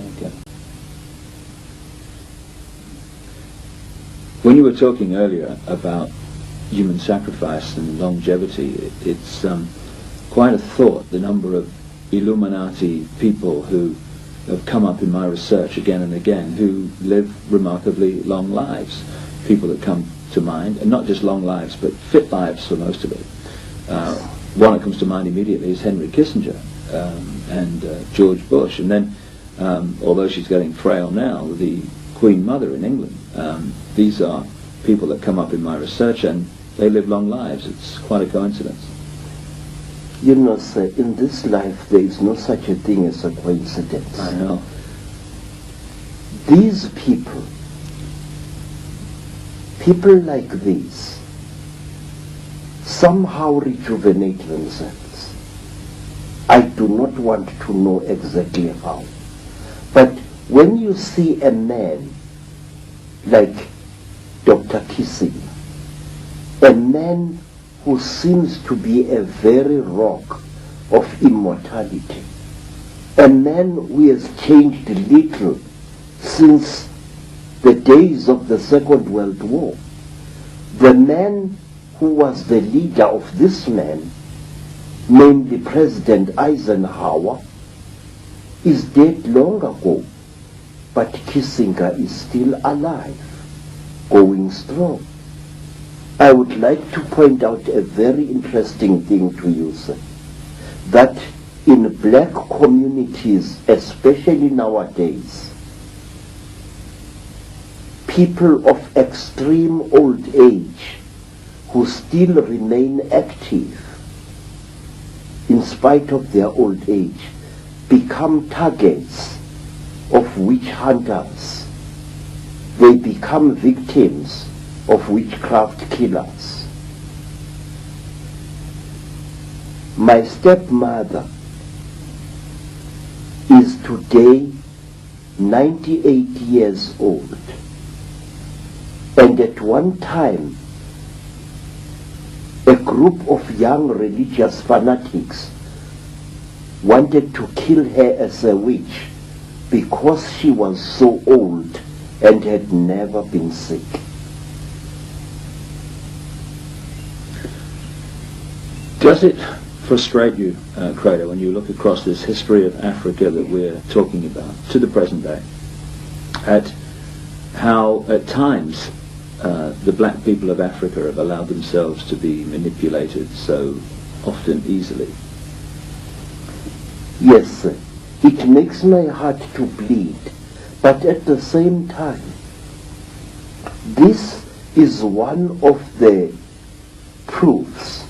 Okay. When you were talking earlier about human sacrifice and longevity, it's quite a thought, the number of Illuminati people who have come up in my research again and again who live remarkably long lives. People that come to mind, and not just long lives, but fit lives for most of it. One that comes to mind immediately is Henry Kissinger and George Bush, and then, although she's getting frail now, the Queen Mother in England. These are people that come up in my research, and they live long lives. It's quite a coincidence. You know, sir, in this life there is no such a thing as a coincidence. I know. These people like these, somehow rejuvenate themselves. I do not want to know exactly how. But when you see a man like Dr. Kissinger, a man who seems to be a very rock of immortality, a man who has changed little since the days of the Second World War, the man who was the leader of this man, namely President Eisenhower, is dead long ago, but Kissinger is still alive, going strong. I would like to point out a very interesting thing to you, sir, that in black communities, especially nowadays, people of extreme old age who still remain active in spite of their old age become targets of witch hunters. They become victims of witchcraft killers. My stepmother is today 98 years old, and at one time a group of young religious fanatics wanted to kill her as a witch because she was so old and had never been sick. Does it frustrate you, Credo, when you look across this history of Africa that we're talking about to the present day, at how at times the black people of Africa have allowed themselves to be manipulated so often easily? Yes, sir. It makes my heart to bleed, but at the same time, this is one of the proofs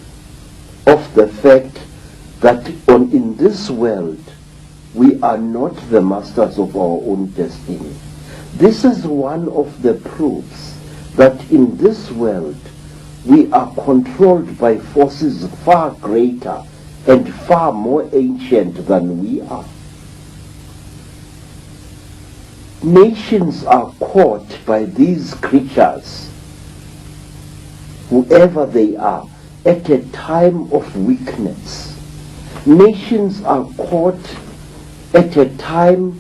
of the fact that in this world we are not the masters of our own destiny. This is one of the proofs that in this world we are controlled by forces far greater and far more ancient than we are. Nations are caught by these creatures, whoever they are, at a time of weakness. Nations are caught at a time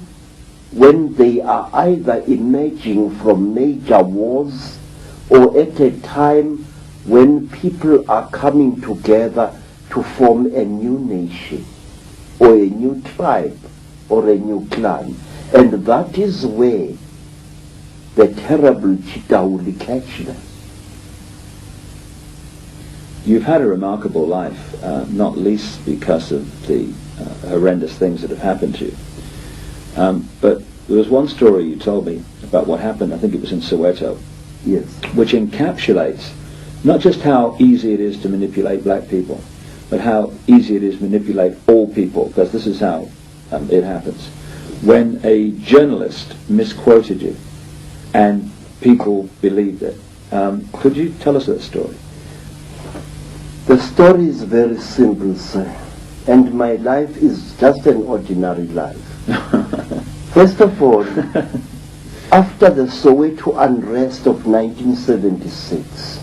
when they are either emerging from major wars or at a time when people are coming together to form a new nation or a new tribe or a new clan. And that is where the terrible cheetah will catch them. You've had a remarkable life, not least because of the horrendous things that have happened to you. But there was one story you told me about what happened, I think it was in Soweto, Yes. which encapsulates not just how easy it is to manipulate black people, but how easy it is to manipulate all people, because this is how it happens. When a journalist misquoted you and people believed it. Could you tell us that story? The story is very simple, sir, and my life is just an ordinary life. First of all, after the Soweto unrest of 1976,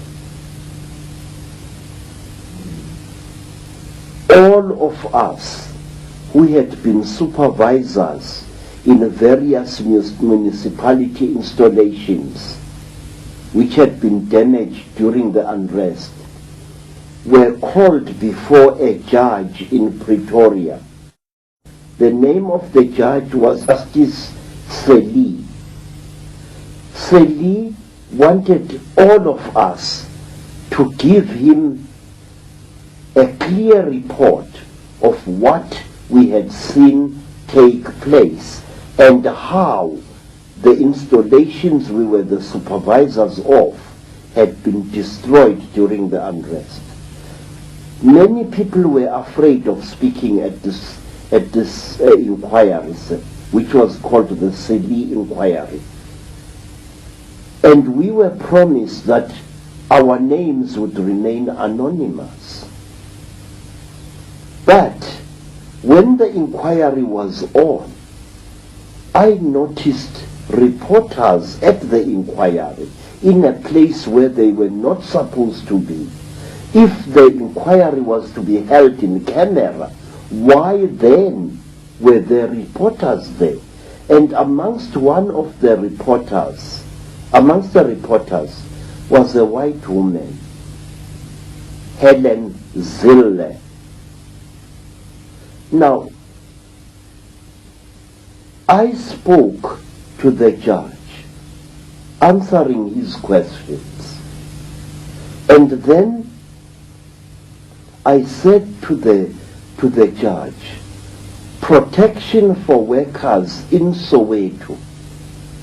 all of us who had been supervisors in various municipality installations which had been damaged during the unrest were called before a judge in Pretoria. The name of the judge was Justice Seli. Seli wanted all of us to give him a clear report of what we had seen take place and how the installations we were the supervisors of had been destroyed during the unrest. Many people were afraid of speaking at this inquiry, which was called the Seli inquiry. And we were promised that our names would remain anonymous. But when the inquiry was on, I noticed reporters at the inquiry in a place where they were not supposed to be. If the inquiry was to be held in camera, why then were there reporters there? And amongst the reporters was a white woman, Helen Zille. Now, I spoke to the judge, answering his questions, and then I said to the judge, protection for workers in Soweto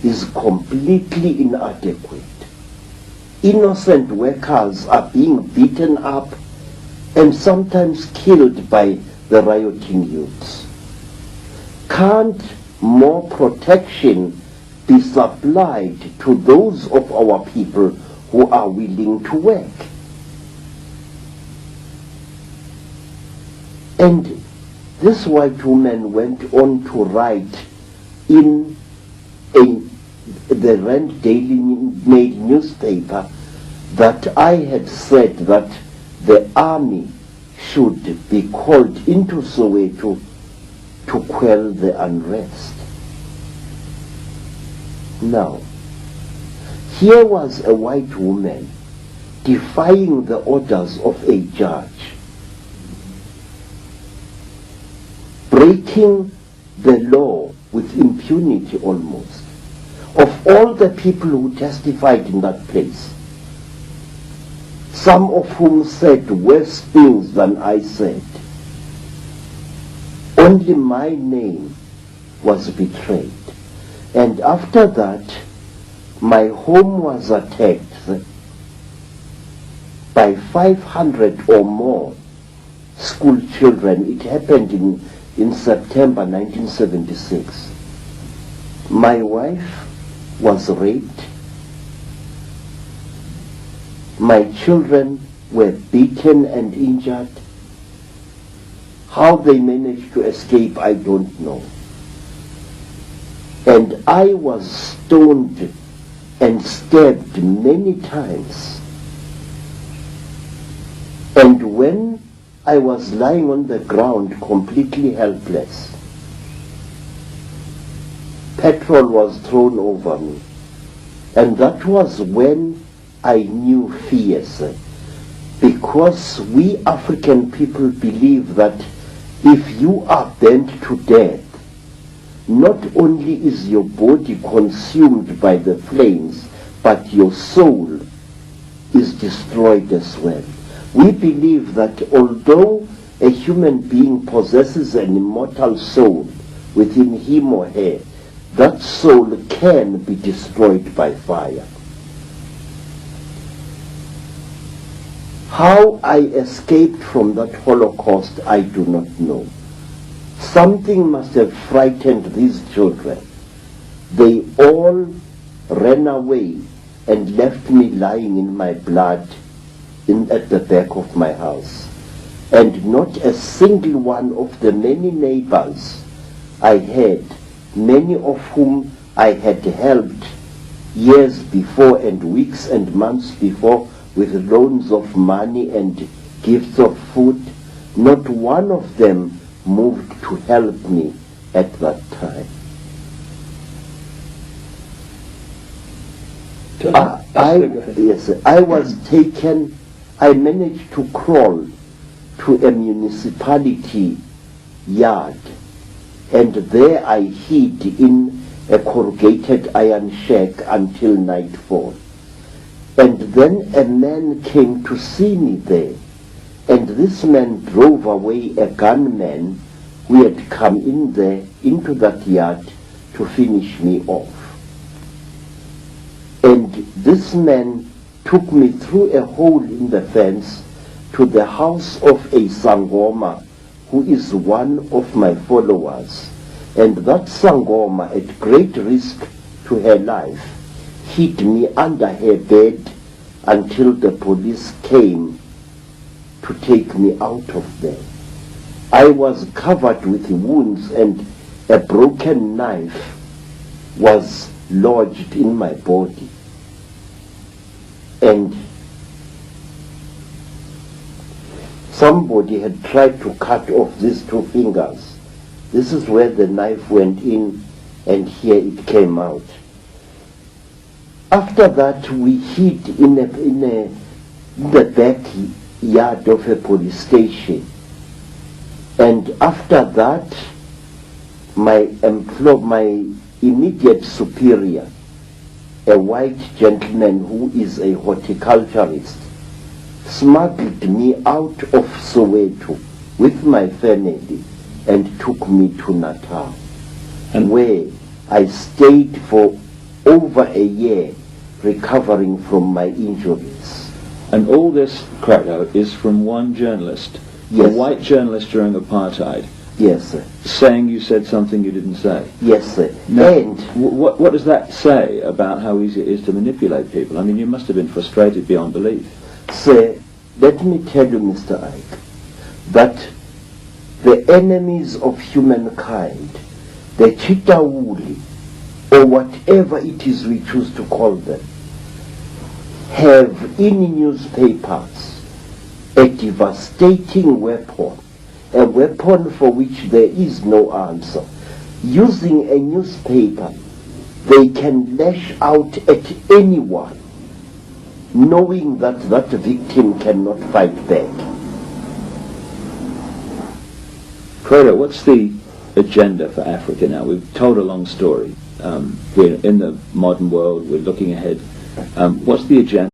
is completely inadequate. Innocent workers are being beaten up and sometimes killed by the rioting youths. Can't more protection be supplied to those of our people who are willing to work? And this white woman went on to write in the Rand Daily Mail newspaper that I had said that the army should be called into Soweto to quell the unrest. Now, here was a white woman defying the orders of a judge, breaking the law with impunity almost. Of all the people who testified in that place, some of whom said worse things than I said, only my name was betrayed. And after that, my home was attacked by 500 or more school children. It happened in September 1976. My wife was raped. My children were beaten and injured. How they managed to escape, I don't know. And I was stoned and stabbed many times. And when I was lying on the ground completely helpless, petrol was thrown over me. And that was when I knew fear, because we African people believe that if you are burnt to death, not only is your body consumed by the flames, but your soul is destroyed as well. We believe that although a human being possesses an immortal soul within him or her, that soul can be destroyed by fire. How I escaped from that Holocaust, I do not know. Something must have frightened these children. They all ran away and left me lying in my blood at the back of my house. And not a single one of the many neighbors I had, many of whom I had helped years before and weeks and months before with loans of money and gifts of food, not one of them moved to help me at that time. Yes, I was taken, I managed to crawl to a municipality yard, and there I hid in a corrugated iron shack until nightfall. And then a man came to see me there, and this man drove away a gunman who had come in there, into that yard, to finish me off. And this man took me through a hole in the fence to the house of a Sangoma, who is one of my followers. And that Sangoma, at great risk to her life, hid me under her bed until the police came to take me out of there. I was covered with wounds, and a broken knife was lodged in my body. And somebody had tried to cut off these two fingers. This is where the knife went in, and here it came out. After that, we hid in the backyard of a police station. And after that, my immediate superior, a white gentleman who is a horticulturist, smuggled me out of Soweto with my family and took me to Natal, and where I stayed for over a year recovering from my injuries. And all this, Credo, is from one journalist, yes, a white journalist during apartheid, yes, sir, saying you said something you didn't say. Yes, sir. Now, and what does that say about how easy it is to manipulate people? I mean, you must have been frustrated beyond belief. sir, let me tell you, Mr. Ike, that the enemies of humankind, the Chitawuli, or whatever it is we choose to call them, have in newspapers a devastating weapon, a weapon for which there is no answer. Using a newspaper, they can lash out at anyone, knowing that that victim cannot fight back. Credo, what's the agenda for Africa now? We've told a long story. We're in the modern world, we're looking ahead. What's the agenda?